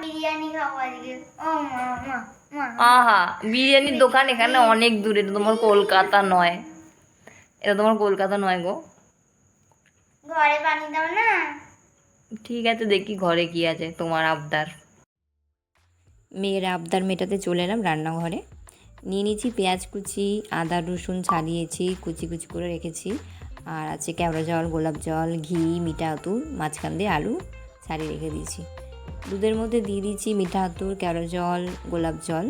বিরিয়ানি খাবো আজকে। ও মা মা মা আহা, বিরিয়ানির দোকান এখানে অনেক দূরে, এটা তোমার কলকাতা নয়, এটা তোমার কলকাতা নয় গো। ঘরে বানিয়ে দাও না। ঠিক আছে, দেখি ঘরে কি আছে তোমার আবদার। মেয়ের আবদার মেটাতে চলে এলাম রান্নাঘরে। নিয়ে নিয়েছি পেঁয়াজ কুচি, আদা রসুন ছাড়িয়েছি, কুচি কুচি করে রেখেছি। আর আছে কেওড়া জল, গোলাপ জল, ঘি, মিঠা আতর, মাঝখান দিয়ে আলু ছাড়িয়ে রেখে দিয়েছি। দুধের মধ্যে দিয়ে দিয়েছি মিঠা আতর, কেওড়া জল, গোলাপ জল।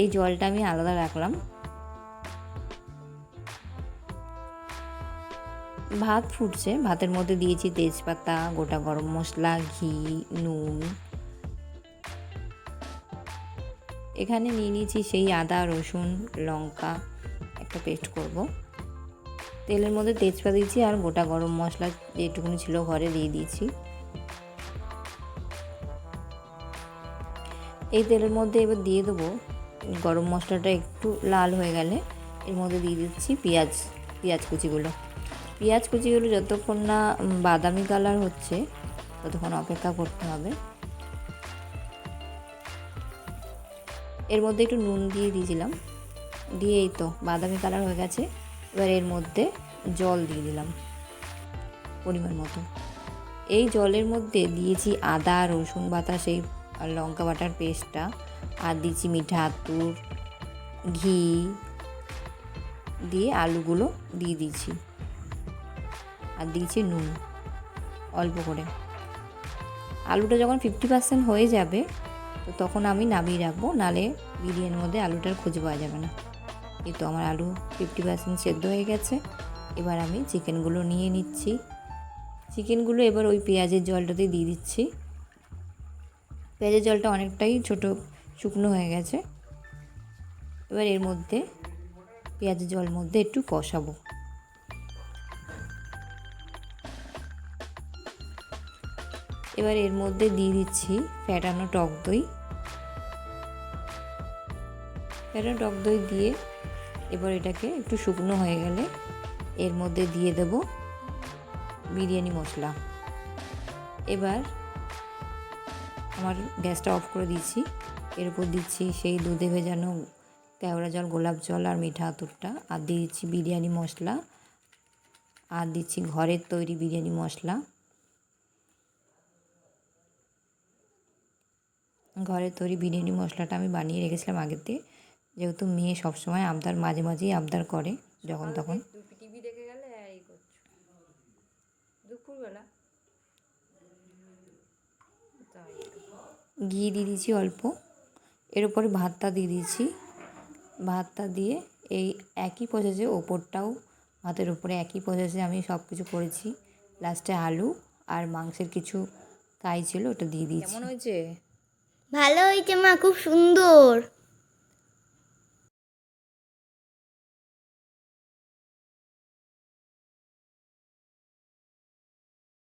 এই জলটা আমি আলাদা রাখলাম। ভাত ফুটছে, ভাতের মধ্যে দিয়েছি তেজপাতা, গোটা গরম মশলা, ঘি, নুন। এখানে নিয়ে নিয়েছি সেই আদা রসুন লঙ্কা একটা পেস্ট করব। তেলের মধ্যে তেজপাতা দিয়েছি আর গোটা গরম মশলা যেটুকুনি ছিল ঘরে দিয়ে দিয়েছি। এই তেলের মধ্যে এবার দিয়ে দেবো গরম মশলাটা একটু লাল হয়ে গেলে এর মধ্যে দিয়ে দিচ্ছি পেঁয়াজ কুচিগুলো। পেঁয়াজ কুচিগুলো যতক্ষণ না বাদামি কালার হচ্ছে ততক্ষণ অপেক্ষা করতে হবে। এর মধ্যে একটু নুন দিয়ে দিয়েছিলাম, দিয়ে এই তো বাদামি কালার হয়ে গেছে। এবার এর মধ্যে জল দিয়ে দিলাম পরিমাণ মতো। এই জলের মধ্যে দিয়েছি আদা রসুন বাটা, সেই লঙ্কা বাটার পেস্টটা, আর দিয়েছি মিঠা আতর, ঘি দিয়ে আলুগুলো দিয়ে দিয়েছি, আর দিয়েছি নুন অল্প করে। আলুটা যখন 50% হয়ে যাবে তো তখন আমি নামিয়ে রাখবো, নালে বিরিয়ানির মধ্যে আলুটার খুঁজে পাওয়া যাবে না। এই তো আমার আলু 50% সেদ্ধ হয়ে গেছে। এবার আমি চিকেনগুলো নিয়ে নিচ্ছি। চিকেনগুলো এবার ওই পেঁয়াজের জলটাতে দিয়ে দিচ্ছি। পেঁয়াজের জলটা অনেকটাই ছোটো শুকনো হয়ে গেছে। এবার এর মধ্যে পেঁয়াজের জল মধ্যে একটু কষাবো। এবার এর মধ্যে দিয়ে দিচ্ছি ফ্যাটানো টক দই। ফ্যাটানো টক দই দিয়ে এবার এটাকে একটু শুকনো হয়ে গেলে এর মধ্যে দিয়ে দেব বিরিয়ানি মশলা। এবার আমার গ্যাসটা অফ করে দিচ্ছি। এর উপর দিচ্ছি সেই দুধে ভেজানো কেওড়া জল, গোলাপ জল আর মিঠা আতরটা, আর দিয়ে দিচ্ছি বিরিয়ানি মশলা, আর দিচ্ছি ঘরের তৈরি বিরিয়ানি মশলা। ঘরের তৈরি বিরিয়ানি মশলাটা আমি বানিয়ে রেখেছিলাম আগেতে, যেহেতু মেয়ে সবসময় আবদার, মাঝে মাঝেই আবদার করে যখন তখন। টিভি দেখে গেলে এই করছো দুপুরবেলা। ঘি দিয়ে দিয়েছি অল্প, এর উপরে ভাতটা দিয়ে দিয়েছি। ভাতটা দিয়ে এই একই প্রসেসে ওপরটাও ভাতের উপরে একই প্রসেসে আমি সব কিছু করেছি। লাস্টে আলু আর মাংসের কিছু কাই ছিল ওটা দিয়ে দিয়েছি। কেমন হয়েছে? ভালো হয়েছে মা, খুব সুন্দর।